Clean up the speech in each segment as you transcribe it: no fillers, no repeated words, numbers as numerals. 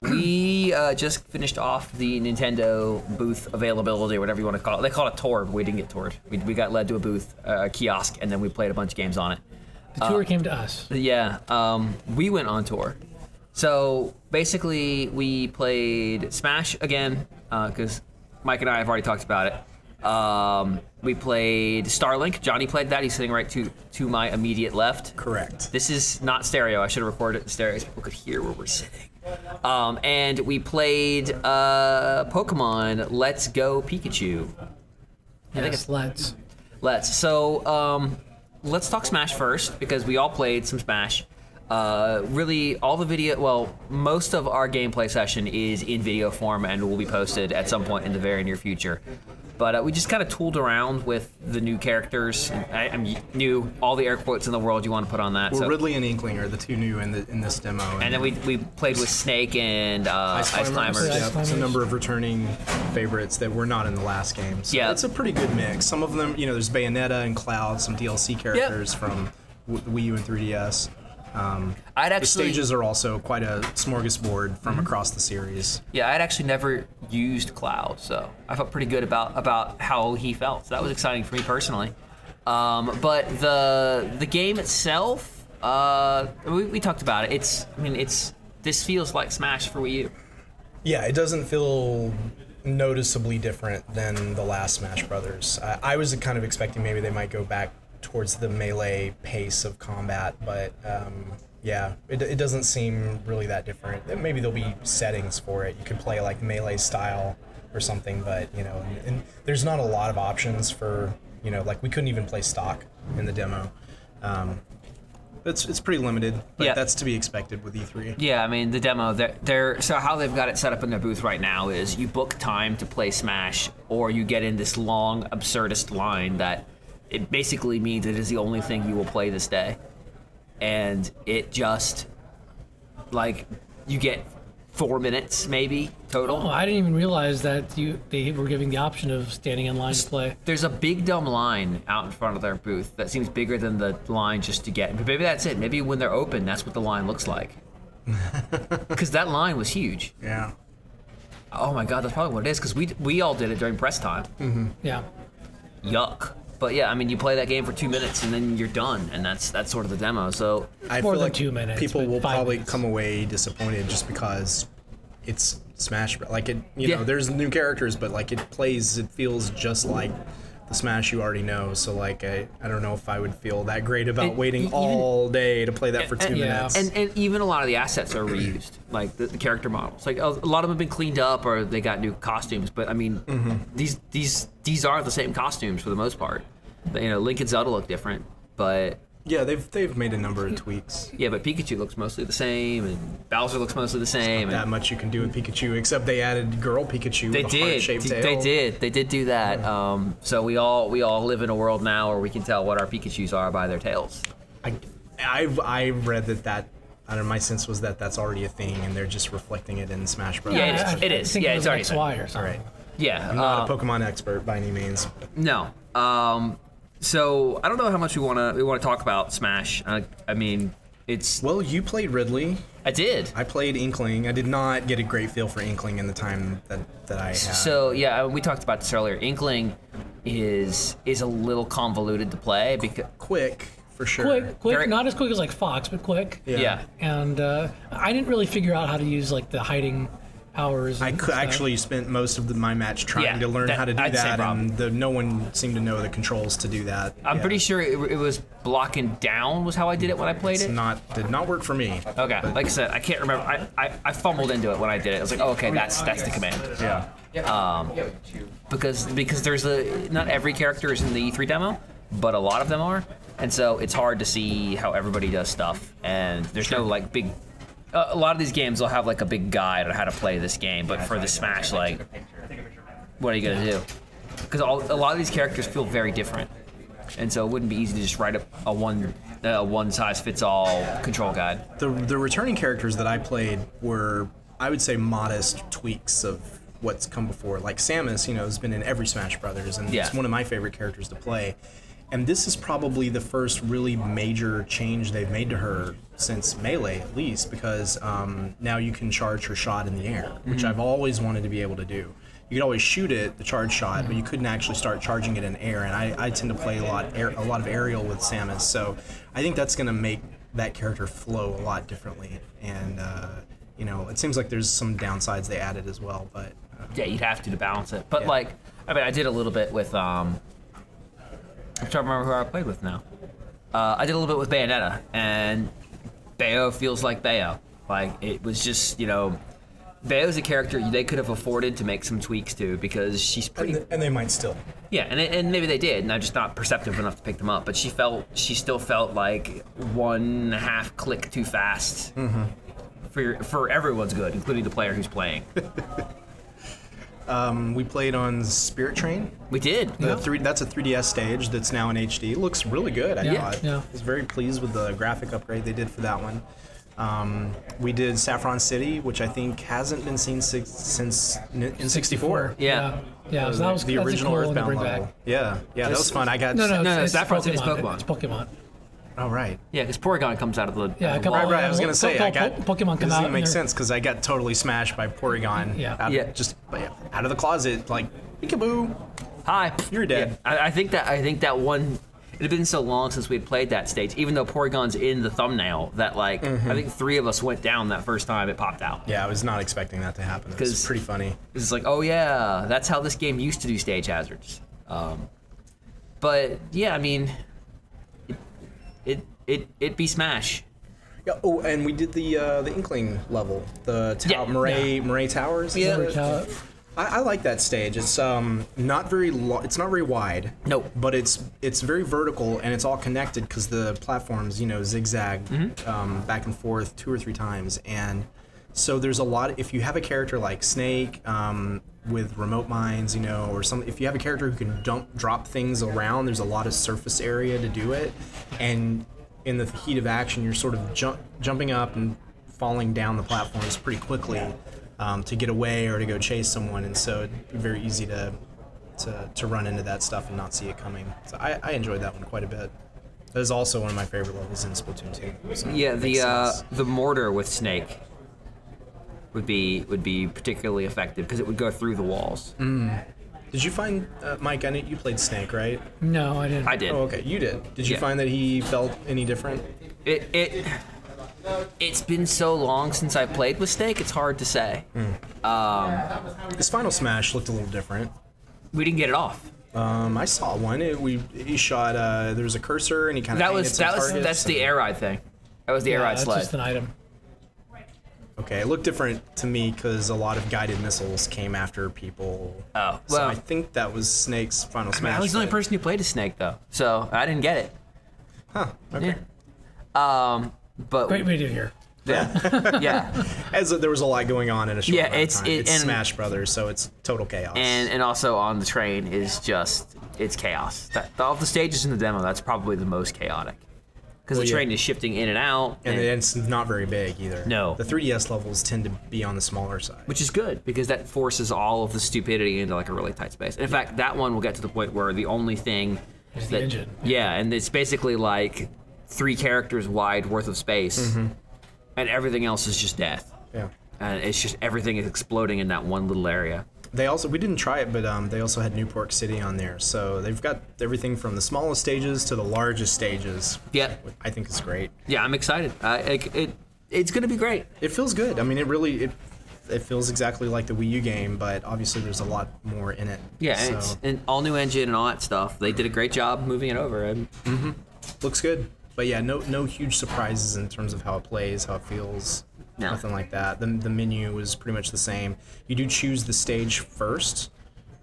We just finished off the Nintendo booth availability, or whatever you want to call it. They call it a tour, but we didn't get toured. We got led to a booth, a kiosk, and then we played a bunch of games on it. The tour came to us. Yeah, we went on tour. So basically, we played Smash again, because Mike and I have already talked about it. We played Starlink. Johnny played that. He's sitting right to my immediate left. Correct. This is not stereo. I should have recorded it in stereo so people could hear where we're sitting. And we played Pokemon Let's Go Pikachu. I think it's Let's. So let's talk Smash first, because we all played some Smash. Really, all the video, well, most of our gameplay session is in video form and will be posted at some point in the very near future. But we just kind of tooled around with the new characters. I'm new, all the air quotes in the world you want to put on that. Well, so Ridley and Inkling are the two new in this demo. And then we played with Snake and Ice Climbers. Yeah, there's a number of returning favorites that were not in the last game. So yeah, it's a pretty good mix. Some of them, there's Bayonetta and Cloud, some DLC characters from Wii U and 3DS. The stages are also quite a smorgasbord from across the series. Yeah, I'd actually never used Cloud, so I felt pretty good about how he felt. So that was exciting for me personally. But the game itself, we talked about it. This feels like Smash for Wii U. Yeah, it doesn't feel noticeably different than the last Smash Brothers. I was kind of expecting maybe they might go back towards the melee pace of combat, but yeah, it doesn't seem really that different. Maybe there'll be settings for it. You could play like melee style or something, but and there's not a lot of options for like we couldn't even play stock in the demo. It's pretty limited, but that's to be expected with E3. Yeah, I mean the demo. So how they've got it set up in their booth right now is you book time to play Smash, or you get in this long absurdist line that it basically means it is the only thing you will play this day. And it just, like, you get 4 minutes, maybe, total. Oh, I didn't even realize that they were giving the option of standing in line to play. There's a big dumb line out in front of their booth that seems bigger than the line just to get. But maybe that's it. Maybe when they're open, that's what the line looks like. Because that line was huge. Yeah. Oh my God, that's probably what it is, because we all did it during press time. Mm-hmm. Yeah. Yuck. But yeah, I mean, you play that game for 2 minutes and then you're done, and that's sort of the demo. So I more feel than like 2 minutes. People will probably come away disappointed just because it's Smash. Like there's new characters, but like it feels just like the Smash you already know. So like I don't know if I would feel that great about waiting all day to play that for 2 minutes. And even a lot of the assets are reused, like the character models. Like a lot of them have been cleaned up or they got new costumes. But I mean, these are the same costumes for the most part. Link and Zelda look different, but yeah, they've made a number of tweaks. Yeah, but Pikachu looks mostly the same, and Bowser looks mostly the same. Not that much you can do with Pikachu, except they added girl Pikachu with a heart-shaped tail. They did do that. Yeah. So we all live in a world now where we can tell what our Pikachus are by their tails. I read that. I don't know, my sense was that that's already a thing, and they're just reflecting it in Smash Bros. Yeah, it is. Yeah, it's already XY or something. All right. Yeah, I'm not a Pokemon expert by any means. No. So I don't know how much we want to talk about Smash. I mean, it's... Well, you played Ridley. I did. I played Inkling. I did not get a great feel for Inkling in the time that I had. So yeah, we talked about this earlier. Inkling is a little convoluted to play because quick for sure. Quick, not as quick as like Fox, but quick. Yeah. And I didn't really figure out how to use like the hiding powers. I actually spent most of my match trying to learn how to do that, and no one seemed to know the controls to do that. I'm pretty sure it was blocking down was how I did it when I played it. Did not work for me. Okay, like I said, I can't remember. I fumbled into it when I did it. I was like, oh, okay, that's the command. Yeah. Because there's not every character is in the E3 demo, but a lot of them are, and so it's hard to see how everybody does stuff, and there's no like big. A lot of these games will have like a big guide on how to play this game, but for the Smash, like, what are you gonna do? Because a lot of these characters feel very different, and so it wouldn't be easy to just write a one size fits all control guide. The returning characters that I played were, I would say, modest tweaks of what's come before. Like Samus, has been in every Smash Brothers, and it's one of my favorite characters to play. And this is probably the first really major change they've made to her since Melee, at least, because now you can charge her shot in the air, which I've always wanted to be able to do. You could always shoot it, the charge shot, but you couldn't actually start charging it in air. And I tend to play a lot of aerial with Samus, so I think that's going to make that character flow a lot differently. And you know, it seems like there's some downsides they added as well, but yeah, you'd have to balance it. But like, I mean, I did a little bit with I'm trying to remember who I played with now. I did a little bit with Bayonetta, and Bayo feels like Bayo. Like, it was just, you know, Bayo's a character they could have afforded to make some tweaks to, because she's pretty... And they might still. Yeah, and maybe they did, and I'm just not perceptive enough to pick them up. But she still felt like 1/2 click too fast for everyone's good, including the player who's playing. We played on Spirit Train. We did. That's a 3DS stage that's now in HD. It looks really good, I thought. Yeah. I was very pleased with the graphic upgrade they did for that one. We did Saffron City, which I think hasn't been seen since in 64. Yeah. Yeah, so that was the original cool Earthbound level. back. Yeah, that was fun. I got No, Saffron City's Pokemon. It's Pokemon. Oh right. Yeah, because Porygon comes out of the Right. I was gonna say Pokemon come doesn't out. even make sense because I got totally smashed by Porygon. Out of the closet, like peekaboo. Hi, you're dead. Yeah, I think that one. It had been so long since we had played that stage, even though Porygon's in the thumbnail, that like I think 3 of us went down that first time it popped out. Yeah, I was not expecting that to happen. It was pretty funny. It's like, oh yeah, that's how this game used to do stage hazards. But yeah, I mean, it be Smash. Yeah. Oh, and we did the Inkling level, the Murray Towers. Yeah. I like that stage. It's not very it's not very wide. Nope. But it's very vertical, and it's all connected because the platforms, you know, zigzag back and forth 2 or 3 times, and so there's a lot. If you have a character like Snake with remote mines, you know, or if you have a character who can drop things around, there's a lot of surface area to do it, and in the heat of action, you're sort of jumping up and falling down the platforms pretty quickly. To get away or to go chase someone, and so it'd be very easy to run into that stuff and not see it coming. So I enjoyed that one quite a bit. That is also one of my favorite levels in Splatoon 2. So yeah, the mortar with Snake would be particularly effective because it would go through the walls. Did you find Mike? I know you played Snake, right? No, I didn't. I did. Oh, okay, you did. Did you find that he felt any different? It's been so long since I played with Snake, it's hard to say. His Final Smash looked a little different. We didn't get it off. I saw one. He shot. There was a cursor, and he kind of that's the air ride thing. That was the air ride sled. That's just an item. Okay, it looked different to me because a lot of guided missiles came after people. Oh, well. So I think that was Snake's Final Smash. I was the only person who played a Snake, though, so I didn't get it. Huh, okay. Yeah. But great video here. Yeah, yeah. As there was a lot going on in a short amount of time. It's and, Smash Brothers, so it's total chaos. And also on the train is it's chaos. Of the stages in the demo, that's probably the most chaotic. Because the train is shifting in and out. And it's not very big either. No. The 3DS levels tend to be on the smaller side. Which is good, because that forces all of the stupidity into like a really tight space. And in fact, that one will get to the point where the only thing is the engine. Yeah, and it's basically like 3 characters wide worth of space, and everything else is just death. Yeah. And it's just everything is exploding in that one little area. We didn't try it, but they also had Newport City on there, so they've got everything from the smallest stages to the largest stages. Yeah, I think it's great. Yeah, I'm excited. It's gonna be great. It feels good. I mean, it feels exactly like the Wii U game, but obviously there's a lot more in it. Yeah, and it's an all new engine and all that stuff. They did a great job moving it over. Looks good, but yeah, no huge surprises in terms of how it plays, how it feels. No. Nothing like that. The menu was pretty much the same. You do choose the stage first,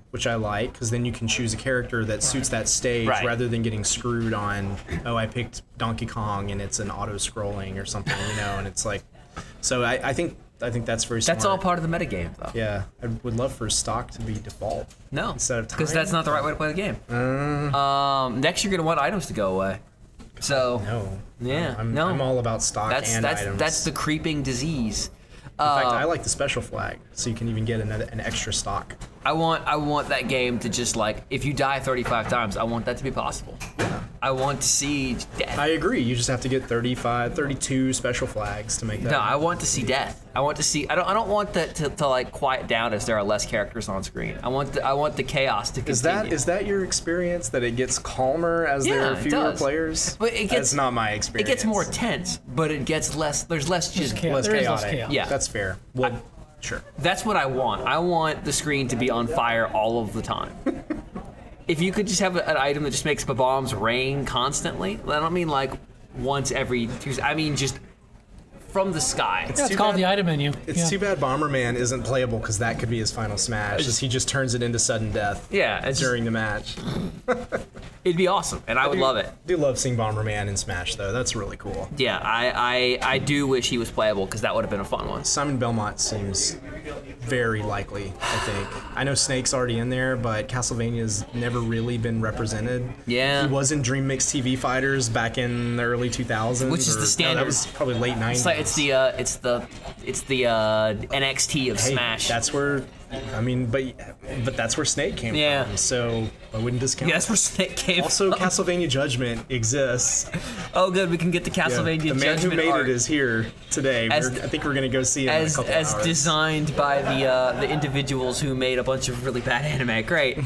which I like, because then you can choose a character that suits that stage rather than getting screwed on, oh, I picked Donkey Kong and it's an auto-scrolling or something, you know, and it's like... So I think that's very smart. That's all part of the metagame, though. Yeah. I would love for stock to be default. No. Instead of time. Because that's not the right way to play the game. Next, you're going to want items to go away. So no, yeah, I'm all about stock and items. That's the creeping disease. In fact, I like the special flag, so you can even get an extra stock. I want that game to just like, if you die 35 times, I want that to be possible. I want to see death. I agree. You just have to get 35, 32 special flags to make that. No, I want to see death. I want to see. I don't want that to like quiet down as there are less characters on screen. I want the chaos to continue. Is that your experience, that it gets calmer as there are fewer players? But it gets, that's not my experience. It gets more tense, but it gets less. There's less just less chaotic. Less chaos. Yeah, that's fair. Well, sure. That's what I want. I want the screen to be on fire all of the time. If you could just have an item that just makes the bombs rain constantly, I don't mean like once every 2 I mean just from the sky. It's called the item menu. It's too bad Bomberman isn't playable, because that could be his final smash. He just turns it into sudden death. Yeah, during the match. It'd be awesome, and I would love it. I do love seeing Bomberman in Smash, though. That's really cool. Yeah, I do wish he was playable, because that would have been a fun one. Simon Belmont seems very likely, I think. I know Snake's already in there, but Castlevania's never really been represented. Yeah. He was in Dream Mix TV Fighters back in the early 2000s. Which is the standard. No, that was probably late 90s. It's the NXT of Smash. That's where, I mean, but that's where Snake came from. So I wouldn't discount. Yeah, that's where Snake came also, from. Also, Castlevania Judgment exists. Oh, good. We can get the Castlevania Judgment. The man who made art. it is here today. I think we're gonna go see him in a couple hours. As designed by the individuals who made a bunch of really bad anime. Great.